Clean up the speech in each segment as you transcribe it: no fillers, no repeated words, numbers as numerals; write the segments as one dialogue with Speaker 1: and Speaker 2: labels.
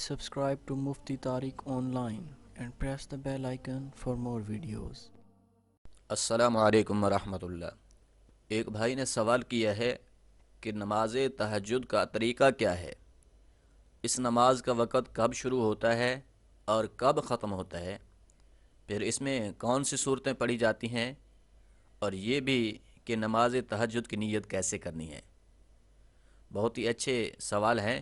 Speaker 1: subscribe to Mufti Tariq Online and press the bell icon for more videos.
Speaker 2: السلام علیکم ورحمۃ اللہ۔ ایک بھائی نے سوال کیا ہے کہ نماز تہجد کا طریقہ کیا ہے، اس نماز کا وقت کب شروع ہوتا ہے اور کب ختم ہوتا ہے، پھر اس میں کون سی صورتیں پڑھی جاتی ہیں، اور یہ بھی کہ نماز تہجد کی نیت کیسے کرنی ہے۔ بہت ہی اچھے سوال ہیں۔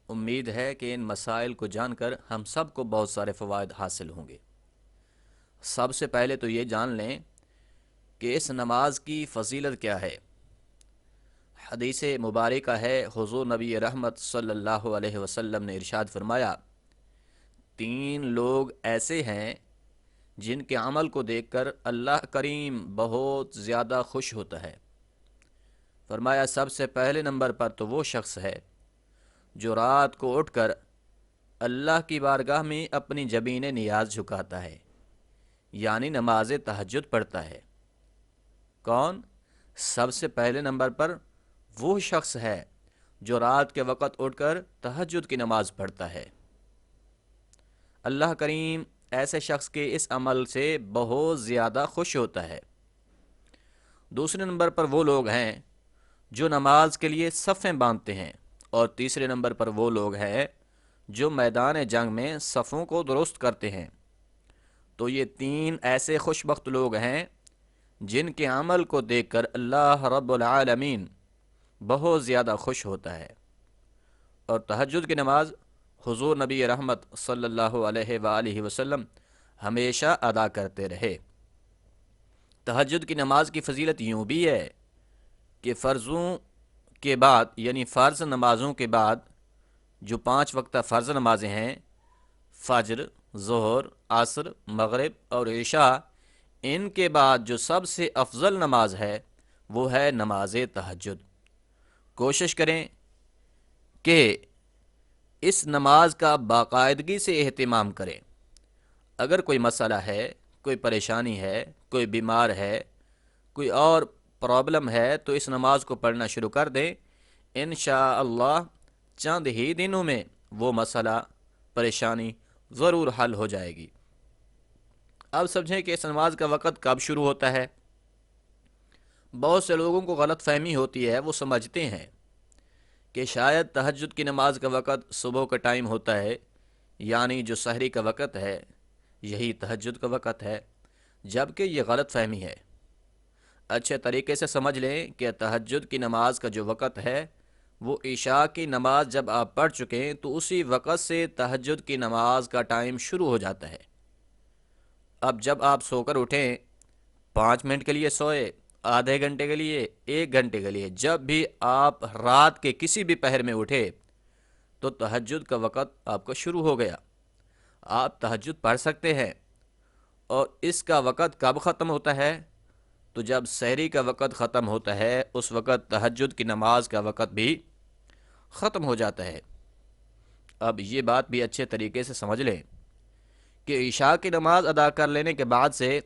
Speaker 2: امید ہے کہ ان مسائل کو جان کر ہم سب کو بہت سارے فوائد حاصل ہوں گے۔ سب سے پہلے تو یہ جان لیں کہ اس نماز کی فضیلت کیا ہے۔ حدیث مبارکہ ہے، حضور نبی رحمت صلی اللہ علیہ وسلم نے ارشاد فرمایا، 3 لوگ ایسے ہیں جن کے عمل کو دیکھ کر اللہ کریم بہت زیادہ خوش ہوتا ہے۔ فرمایا سب سے پہلے نمبر پر تو وہ شخص ہے جو رات کو اٹھ کر اللہ کی بارگاہ میں اپنی جبین نیاز جھکاتا ہے، یعنی نماز تہجد پڑھتا ہے۔ کون؟ سب سے پہلے نمبر پر وہ شخص ہے جو رات کے وقت اٹھ کر تہجد کی نماز پڑھتا ہے۔ اللہ کریم ایسے شخص کے اس عمل سے بہت زیادہ خوش ہوتا ہے۔ دوسرے نمبر پر وہ لوگ ہیں جو نماز کے لیے صفیں باندھتے ہیں، اور تیسرے نمبر پر وہ لوگ ہیں جو میدان جنگ میں صفوں کو درست کرتے ہیں۔ تو یہ 3 ایسے خوش بخت لوگ ہیں جن کے عمل کو دیکھ کر اللہ رب العالمین بہت زیادہ خوش ہوتا ہے۔ اور تہجد کی نماز حضور نبی رحمت صلی اللہ علیہ وآلہ وسلم ہمیشہ ادا کرتے رہے۔ تہجد کی نماز کی فضیلت یوں بھی ہے کہ فرضوں کے بعد، یعنی فرض نمازوں کے بعد جو 5 وقتہ فرض نمازیں ہیں، فجر، ظہر، عصر، مغرب اور عشاء، ان کے بعد جو سب سے افضل نماز ہے وہ ہے نماز تہجد۔ کوشش کریں کہ اس نماز کا باقاعدگی سے اہتمام کریں۔ اگر کوئی مسئلہ ہے، کوئی پریشانی ہے، کوئی بیمار ہے، کوئی اور پرابلم ہے، تو اس نماز کو پڑھنا شروع کر دیں۔ انشاءاللہ چند ہی دنوں میں وہ مسئلہ، پریشانی ضرور حل ہو جائے گی۔ اب سمجھیں کہ اس نماز کا وقت کب شروع ہوتا ہے۔ بہت سے لوگوں کو غلط فہمی ہوتی ہے، وہ سمجھتے ہیں کہ شاید تہجد کی نماز کا وقت صبح کا ٹائم ہوتا ہے، یعنی جو سحری کا وقت ہے یہی تہجد کا وقت ہے، جبکہ یہ غلط فہمی ہے۔ اچھے طریقے سے سمجھ لیں کہ تہجد کی نماز کا جو وقت ہے وہ عشاء کی نماز جب آپ پڑھ چکیں تو اسی وقت سے تہجد کی نماز کا ٹائم شروع ہو جاتا ہے۔ اب جب آپ سو کر اٹھیں، 5 منٹ کے لیے سوئے، آدھے گھنٹے کے لیے، 1 گھنٹے کے لیے، جب بھی آپ رات کے کسی بھی پہر میں اٹھے تو تہجد کا وقت آپ کا شروع ہو گیا۔ آپ تہجد پڑھ سکتے ہیں۔ اور اس کا وقت کب ختم ہوتا ہے؟ تو جب سحری کا وقت ختم ہوتا ہے اس وقت تہجد کی نماز کا وقت بھی ختم ہو جاتا ہے۔ اب یہ بات بھی اچھے طریقے سے سمجھ لیں کہ عشاء کی نماز ادا کر لینے کے بعد سے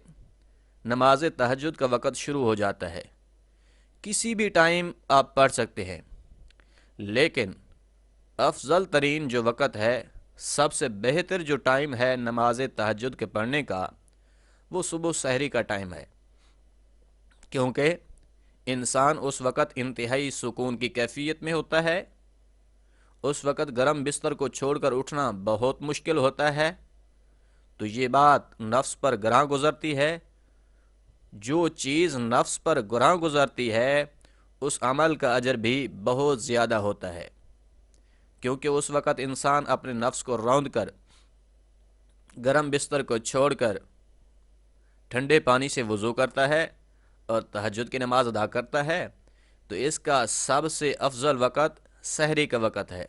Speaker 2: نماز تہجد کا وقت شروع ہو جاتا ہے۔ کسی بھی ٹائم آپ پڑھ سکتے ہیں، لیکن افضل ترین جو وقت ہے، سب سے بہتر جو ٹائم ہے نماز تہجد کے پڑھنے کا، وہ صبح سحری کا ٹائم ہے، کیونکہ انسان اس وقت انتہائی سکون کی کیفیت میں ہوتا ہے۔ اس وقت گرم بستر کو چھوڑ کر اٹھنا بہت مشکل ہوتا ہے، تو یہ بات نفس پر گراں گزرتی ہے۔ جو چیز نفس پر گراں گزرتی ہے اس عمل کا اجر بھی بہت زیادہ ہوتا ہے، کیونکہ اس وقت انسان اپنے نفس کو روند کر، گرم بستر کو چھوڑ کر ٹھنڈے پانی سے وضو کرتا ہے اور تہجد کی نماز ادا کرتا ہے، تو اس کا سب سے افضل وقت سحری کا وقت ہے۔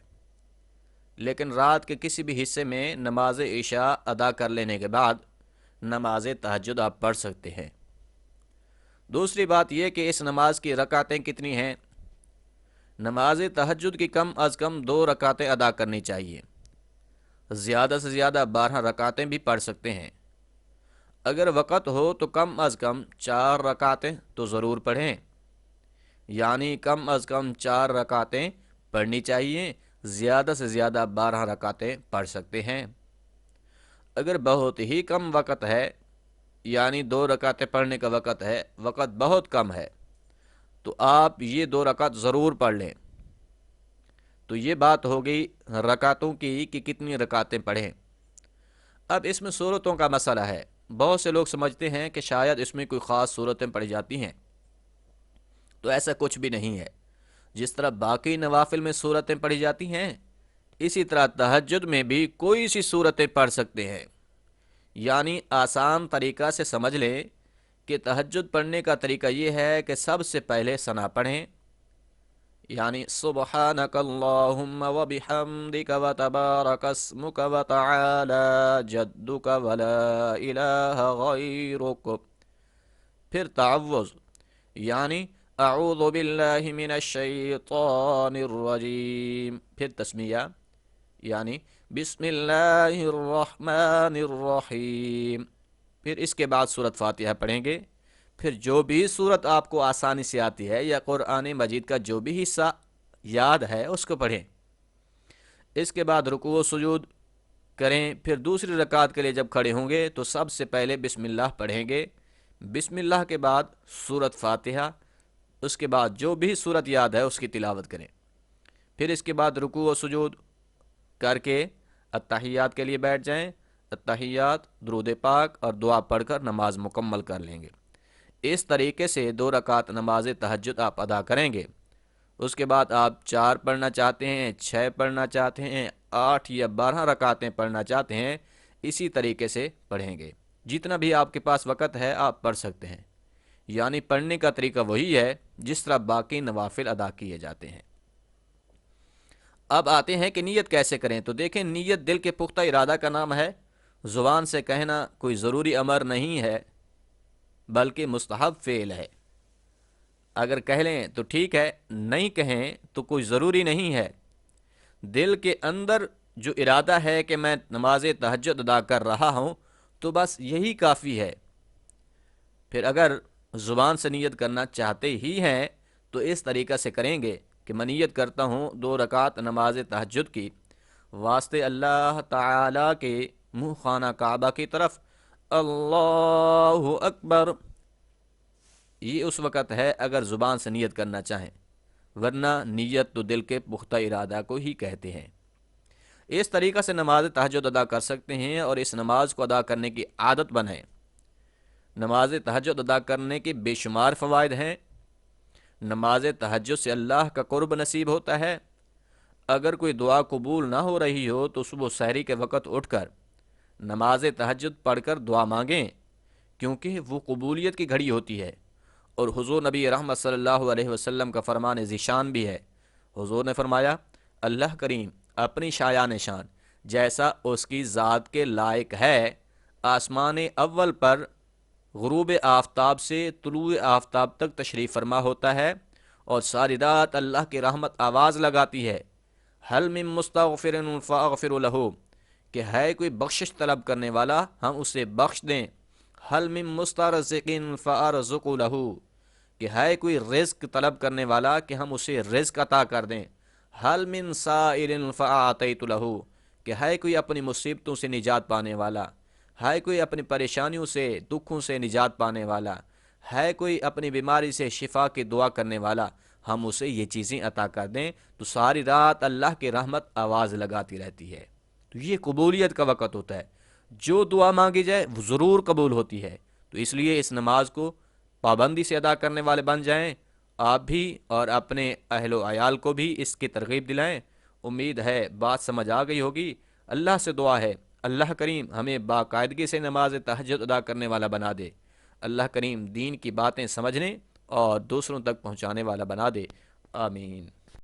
Speaker 2: لیکن رات کے کسی بھی حصے میں نماز عشاء ادا کر لینے کے بعد نماز تہجد آپ پڑھ سکتے ہیں۔ دوسری بات یہ کہ اس نماز کی رکعتیں کتنی ہیں۔ نماز تہجد کی کم از کم 2 رکعتیں ادا کرنی چاہیے۔ زیادہ سے زیادہ 12 رکعتیں بھی پڑھ سکتے ہیں۔ اگر وقت ہو تو کم از کم 4 رکعتیں تو ضرور پڑھیں، یعنی کم از کم 4 رکعتیں پڑھنی چاہیے زیادہ سے زیادہ 12 رکعتیں پڑھ سکتے ہیں۔ اگر بہت ہی کم وقت ہے، یعنی 2 رکعتیں پڑھنے کا وقت بہت کم ہے، تو آپ یہ 2 رکعت ضرور پڑھ لیں۔ تو یہ بات ہو گئی رکعتوں کی کہ کتنی رکعتیں پڑھیں۔ اب اس میں صورتوں کا مسئلہ ہے۔ بہت سے لوگ سمجھتے ہیں کہ شاید اس میں کوئی خاص صورتیں پڑھی جاتی ہیں، تو ایسا کچھ بھی نہیں ہے۔ جس طرح باقی نوافل میں صورتیں پڑھی جاتی ہیں، اسی طرح تہجد میں بھی کوئی سی صورتیں پڑھ سکتے ہیں۔ یعنی آسان طریقہ سے سمجھ لیں کہ تہجد پڑھنے کا طریقہ یہ ہے کہ سب سے پہلے ثنا پڑھیں، یعنی سبحانک اللہم و بحمدک و تبارک اسمک و تعالی جدک و لا الہ غیرک۔ پھر تعوذ، یعنی اعوذ باللہ من الشیطان الرجیم۔ پھر تسمیہ، یعنی بسم اللہ الرحمن الرحیم۔ پھر اس کے بعد سورۃ فاتحہ پڑھیں گے۔ پھر جو بھی سورت آپ کو آسانی سے آتی ہے یا قرآن مجید کا جو بھی حصہ یاد ہے اس کو پڑھیں۔ اس کے بعد رکوع و سجود کریں۔ پھر دوسری رکعت کے لیے جب کھڑے ہوں گے تو سب سے پہلے بسم اللہ پڑھیں گے۔ بسم اللہ کے بعد سورۃ فاتحہ، اس کے بعد جو بھی سورت یاد ہے اس کی تلاوت کریں۔ پھر اس کے بعد رکوع و سجود کر کے التحیات کے لیے بیٹھ جائیں۔ التحیات، درود پاک اور دعا پڑھ کر نماز مکمل کر لیں گے۔ اس طریقے سے 2 رکعت نماز تہجد آپ ادا کریں گے۔ اس کے بعد آپ 4 پڑھنا چاہتے ہیں، 6 پڑھنا چاہتے ہیں، 8 یا 12 رکعتیں پڑھنا چاہتے ہیں، اسی طریقے سے پڑھیں گے۔ جتنا بھی آپ کے پاس وقت ہے آپ پڑھ سکتے ہیں۔ یعنی پڑھنے کا طریقہ وہی ہے جس طرح باقی نوافل ادا کیے جاتے ہیں۔ اب آتے ہیں کہ نیت کیسے کریں۔ تو دیکھیں، نیت دل کے پختہ ارادہ کا نام ہے۔ زبان سے کہنا کوئی ضروری امر نہیں ہے بلکہ مستحب فعل ہے۔ اگر کہہ لیں تو ٹھیک ہے، نہیں کہیں تو کوئی ضروری نہیں ہے۔ دل کے اندر جو ارادہ ہے کہ میں نماز تہجد ادا کر رہا ہوں تو بس یہی کافی ہے۔ پھر اگر زبان سے نیت کرنا چاہتے ہی ہیں تو اس طریقہ سے کریں گے کہ میں نیت کرتا ہوں 2 رکعت نماز تہجد کی واسطے اللہ تعالی کے منہ خانہ کعبہ کی طرف، اللہ اکبر۔ یہ اس وقت ہے اگر زبان سے نیت کرنا چاہیں، ورنہ نیت تو دل کے پختہ ارادہ کو ہی کہتے ہیں۔ اس طریقہ سے نماز تہجد ادا کر سکتے ہیں اور اس نماز کو ادا کرنے کی عادت بنائیں۔ نماز تہجد ادا کرنے کے بے شمار فوائد ہیں۔ نماز تہجد سے اللہ کا قرب نصیب ہوتا ہے۔ اگر کوئی دعا قبول نہ ہو رہی ہو تو صبح سحری کے وقت اٹھ کر نماز تہجد پڑھ کر دعا مانگیں، کیونکہ وہ قبولیت کی گھڑی ہوتی ہے۔ اور حضور نبی رحمت صلی اللہ علیہ وسلم کا فرمان ذیشان بھی ہے۔ حضور نے فرمایا، اللہ کریم اپنی شایان شان جیسا اس کی ذات کے لائق ہے، آسمان اول پر غروب آفتاب سے طلوع آفتاب تک تشریف فرما ہوتا ہے، اور ساری رات اللہ کی رحمت آواز لگاتی ہے، حل من مستغفر فاغفر لہ، کہ ہے کوئی بخشش طلب کرنے والا ہم اسے بخش دیں، حل من مسترزق فارزق لہ، کہ ہے کوئی رزق طلب کرنے والا کہ ہم اسے رزق عطا کر دیں، حل من سائل فاعطیت لہ، کہ ہے کوئی اپنی مصیبتوں سے نجات پانے والا، ہے کوئی اپنی پریشانیوں سے دکھوں سے نجات پانے والا، ہے کوئی اپنی بیماری سے شفا کی دعا کرنے والا، ہم اسے یہ چیزیں عطا کر دیں، تو ساری رات اللہ کی رحمت آواز لگاتی رہتی ہے۔ تو یہ قبولیت کا وقت ہوتا ہے، جو دعا مانگی جائے وہ ضرور قبول ہوتی ہے۔ تو اس لیے اس نماز کو پابندی سے ادا کرنے والے بن جائیں، آپ بھی اور اپنے اہل و عیال کو بھی اس کی ترغیب دلائیں۔ امید ہے بات سمجھ آ گئی ہوگی۔ اللہ سے دعا ہے اللہ کریم ہمیں باقاعدگی سے نماز تہجد ادا کرنے والا بنا دے۔ اللہ کریم دین کی باتیں سمجھنے اور دوسروں تک پہنچانے والا بنا دے۔ آمین۔